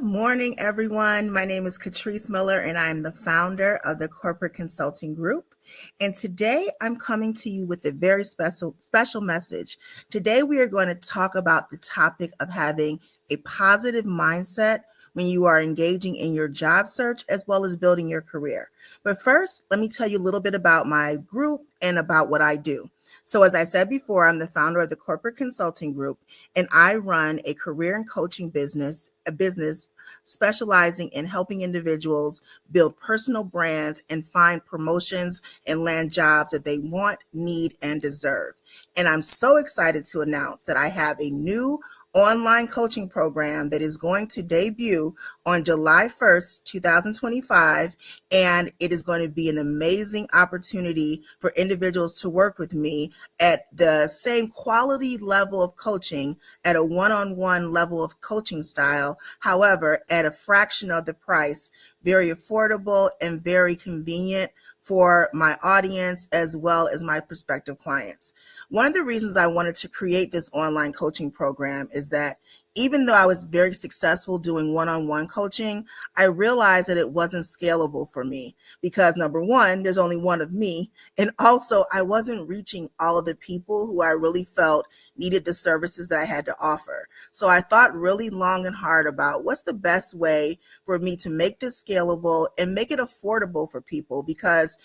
Good morning, everyone. My name is Catrice Miller, and I'm the founder of the Corporate Consulting Group. And today I'm coming to you with a very special message. Today we are going to talk about the topic of having a positive mindset when you are engaging in your job search as well as building your career. But first, let me tell you a little bit about my group and about what I do. So as I said before, I'm the founder of the Corporate Consulting Group, and I run a career and coaching business, specializing in helping individuals build personal brands and find promotions and land jobs that they want, need, and deserve. And I'm so excited to announce that I have a new online coaching program that is going to debut on July 1st, 2025. And it is going to be an amazing opportunity for individuals to work with me at the same quality level of coaching, at a one-on-one level of coaching style, however, at a fraction of the price, very affordable and very convenient for my audience as well as my prospective clients. One of the reasons I wanted to create this online coaching program is that even though I was very successful doing one-on-one coaching, I realized that it wasn't scalable for me because number one, there's only one of me. And also I wasn't reaching all of the people who I really felt needed the services that I had to offer. So I thought really long and hard about what's the best way for me to make this scalable and make it affordable for people because,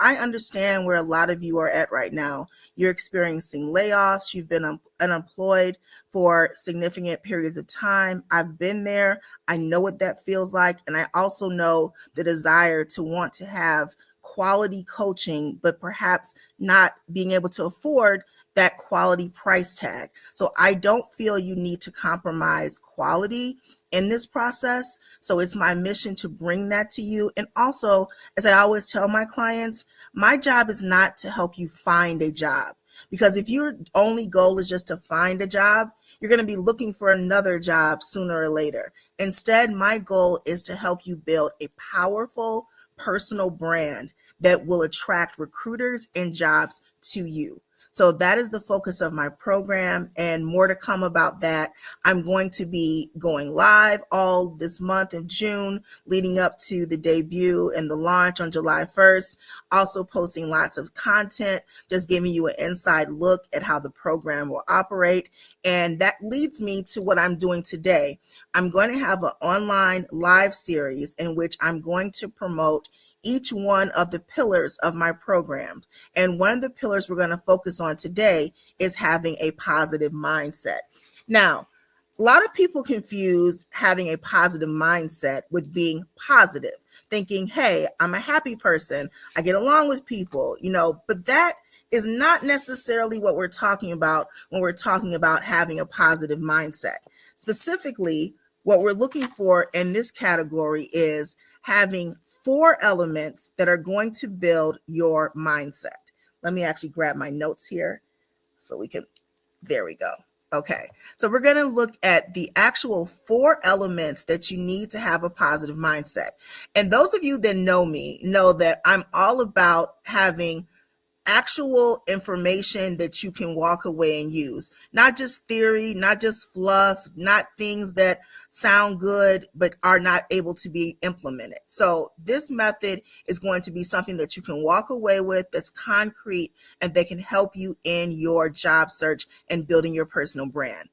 I understand where a lot of you are at right now. You're experiencing layoffs. You've been unemployed for significant periods of time. I've been there. I know what that feels like. And I also know the desire to want to have quality coaching, but perhaps not being able to afford that quality price tag. So I don't feel you need to compromise quality in this process. So it's my mission to bring that to you. And also, as I always tell my clients, my job is not to help you find a job. Because if your only goal is just to find a job, you're going to be looking for another job sooner or later. Instead, my goal is to help you build a powerful personal brand that will attract recruiters and jobs to you. So that is the focus of my program, and more to come about that. I'm going to be going live all this month in June, leading up to the debut and the launch on July 1st. Also posting lots of content, just giving you an inside look at how the program will operate. And that leads me to what I'm doing today. I'm going to have an online live series in which I'm going to promote each one of the pillars of my program. And one of the pillars we're going to focus on today is having a positive mindset. Now, a lot of people confuse having a positive mindset with being positive, thinking, hey, I'm a happy person, I get along with people, but that is not necessarily what we're talking about when we're talking about having a positive mindset. Specifically, what we're looking for in this category is having 4 elements that are going to build your mindset. Let me actually grab my notes here so there we go. Okay, so we're going to look at the actual 4 elements that you need to have a positive mindset. And those of you that know me know that I'm all about having actual information that you can walk away and use, not just theory, not just fluff, not things that sound good but are not able to be implemented. So this method is going to be something that you can walk away with, that's concrete, and that can help you in your job search and building your personal brand.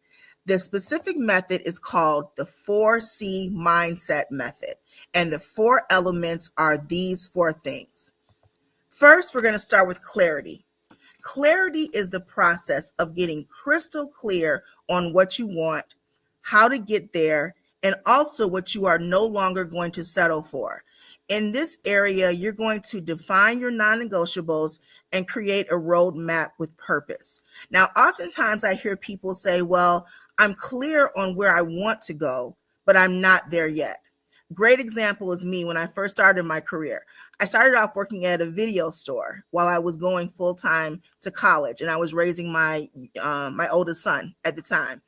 The specific method is called the 4C mindset method, and the 4 elements are these 4 things. First, we're going to start with clarity. Clarity is the process of getting crystal clear on what you want, how to get there, and also what you are no longer going to settle for. In this area, you're going to define your non-negotiables and create a roadmap with purpose. Now, oftentimes I hear people say, well, I'm clear on where I want to go, but I'm not there yet. Great example is me when I first started my career. I started off working at a video store while I was going full-time to college, and I was raising my oldest son at the time.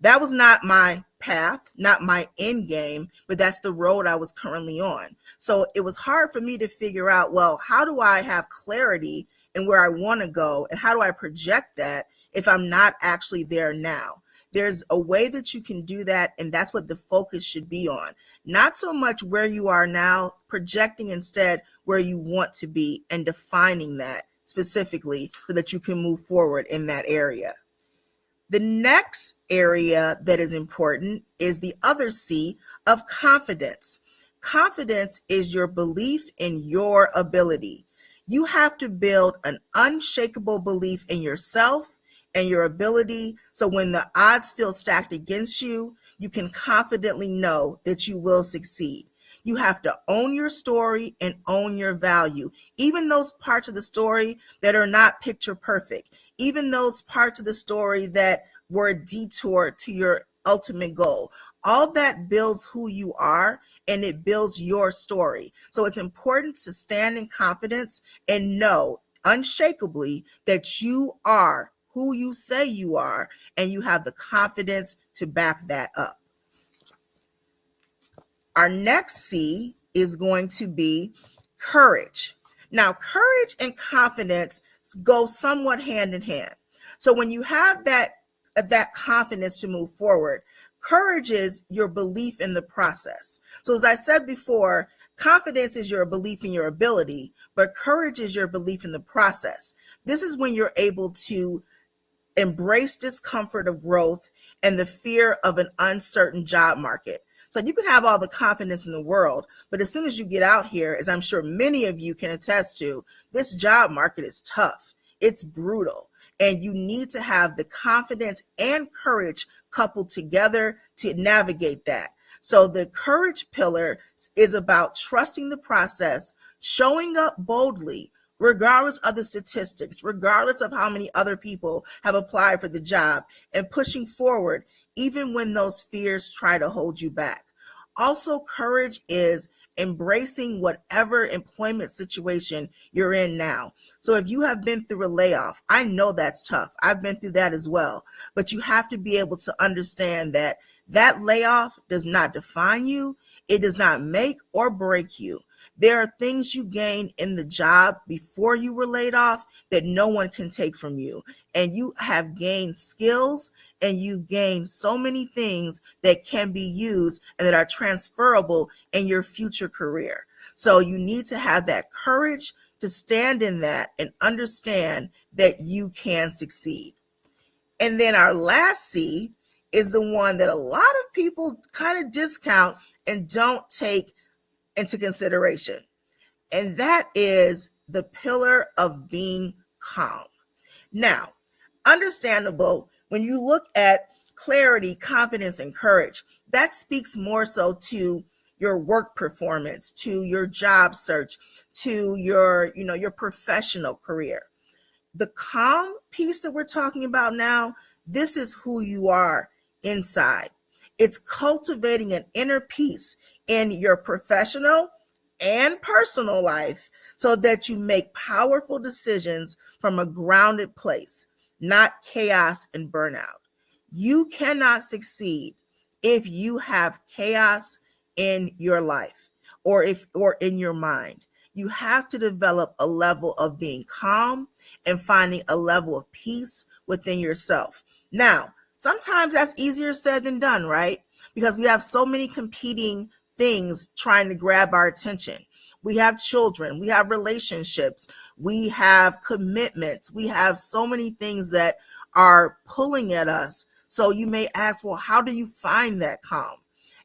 That was not my path, not my end game, but that's the road I was currently on. So it was hard for me to figure out, well, how do I have clarity in where I want to go, and how do I project that if I'm not actually there now? There's a way that you can do that, and that's what the focus should be on. Not so much where you are now, projecting instead where you want to be and defining that specifically so that you can move forward in that area. The next area that is important is the other C of confidence. Confidence is your belief in your ability. You have to build an unshakable belief in yourself and your ability, so when the odds feel stacked against you, you can confidently know that you will succeed. You have to own your story and own your value, even those parts of the story that are not picture perfect, even those parts of the story that were a detour to your ultimate goal. All that builds who you are, and it builds your story. So it's important to stand in confidence and know unshakably that you are who you say you are, and you have the confidence to back that up. Our next C is going to be courage. Now, courage and confidence go somewhat hand in hand. So when you have that confidence to move forward, courage is your belief in the process. So as I said before, confidence is your belief in your ability, but courage is your belief in the process. This is when you're able to embrace discomfort of growth and the fear of an uncertain job market. So you can have all the confidence in the world, but as soon as you get out here, as I'm sure many of you can attest to, this job market is tough. It's brutal. And you need to have the confidence and courage coupled together to navigate that. So the courage pillar is about trusting the process, showing up boldly, regardless of the statistics, regardless of how many other people have applied for the job, and pushing forward even when those fears try to hold you back. Also, courage is embracing whatever employment situation you're in now. So if you have been through a layoff, I know that's tough. I've been through that as well. But you have to be able to understand that that layoff does not define you. It does not make or break you. There are things you gained in the job before you were laid off that no one can take from you. And you have gained skills, and you've gained so many things that can be used and that are transferable in your future career. So you need to have that courage to stand in that and understand that you can succeed. And then our last C is the one that a lot of people kind of discount and don't take into consideration. And that is the pillar of being calm. Now, understandable, when you look at clarity, confidence, and courage, that speaks more so to your work performance, to your job search, to your professional career. The calm piece that we're talking about now, this is who you are inside. It's cultivating an inner peace in your professional and personal life so that you make powerful decisions from a grounded place, not chaos and burnout. You cannot succeed if you have chaos in your life or in your mind. You have to develop a level of being calm and finding a level of peace within yourself. Now, sometimes that's easier said than done, right? Because we have so many competing things trying to grab our attention. We have children, we have relationships, we have commitments, we have so many things that are pulling at us. So you may ask, well, how do you find that calm?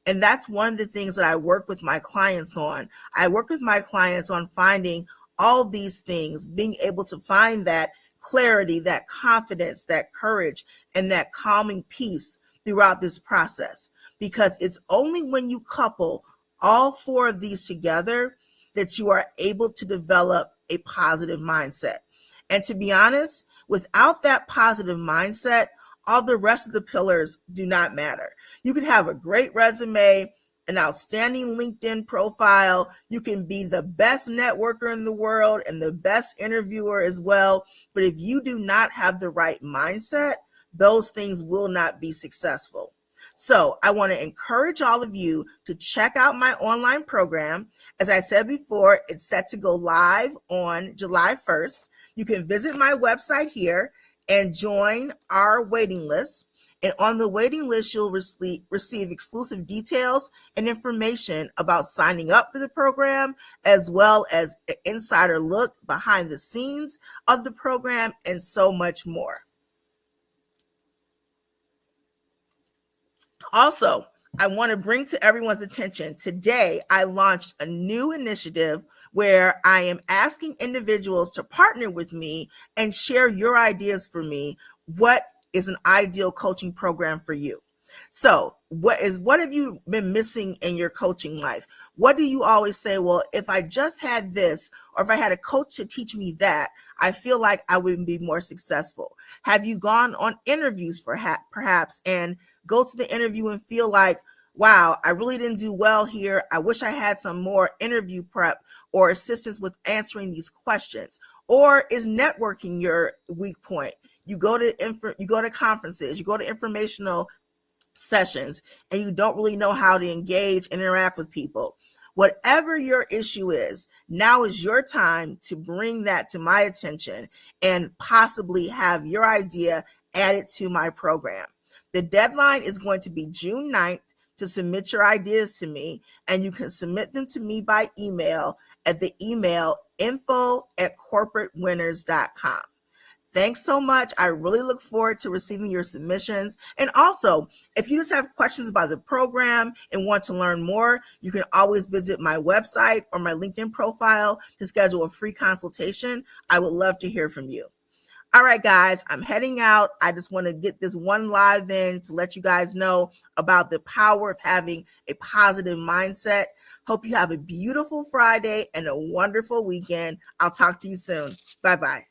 And that's one of the things that I work with my clients on. I work with my clients on finding all these things, being able to find that clarity, that confidence, that courage, and that calming peace throughout this process. Because it's only when you couple all four of these together that you are able to develop a positive mindset. And to be honest, without that positive mindset, all the rest of the pillars do not matter. You could have a great resume, an outstanding LinkedIn profile. You can be the best networker in the world and the best interviewer as well. But if you do not have the right mindset, those things will not be successful. So I want to encourage all of you to check out my online program. As I said before, it's set to go live on July 1st. You can visit my website here and join our waiting list. And on the waiting list, you'll receive exclusive details and information about signing up for the program, as well as an insider look behind the scenes of the program and so much more. Also, I want to bring to everyone's attention today, I launched a new initiative where I am asking individuals to partner with me and share your ideas for me. What is an ideal coaching program for you? So, what have you been missing in your coaching life? What do you always say? Well, if I just had this, or if I had a coach to teach me that, I feel like I would be more successful. Have you gone on interviews for perhaps and go to the interview and feel like, wow, I really didn't do well here. I wish I had some more interview prep or assistance with answering these questions? Or is networking your weak point? You go to conferences, you go to informational sessions, and you don't really know how to engage, interact with people. Whatever your issue is, now is your time to bring that to my attention and possibly have your idea added to my program. The deadline is going to be June 9th to submit your ideas to me, and you can submit them to me by email at the email info@corporatewinners.com. Thanks so much. I really look forward to receiving your submissions. And also, if you just have questions about the program and want to learn more, you can always visit my website or my LinkedIn profile to schedule a free consultation. I would love to hear from you. All right, guys, I'm heading out. I just want to get this one live in to let you guys know about the power of having a positive mindset. Hope you have a beautiful Friday and a wonderful weekend. I'll talk to you soon. Bye-bye.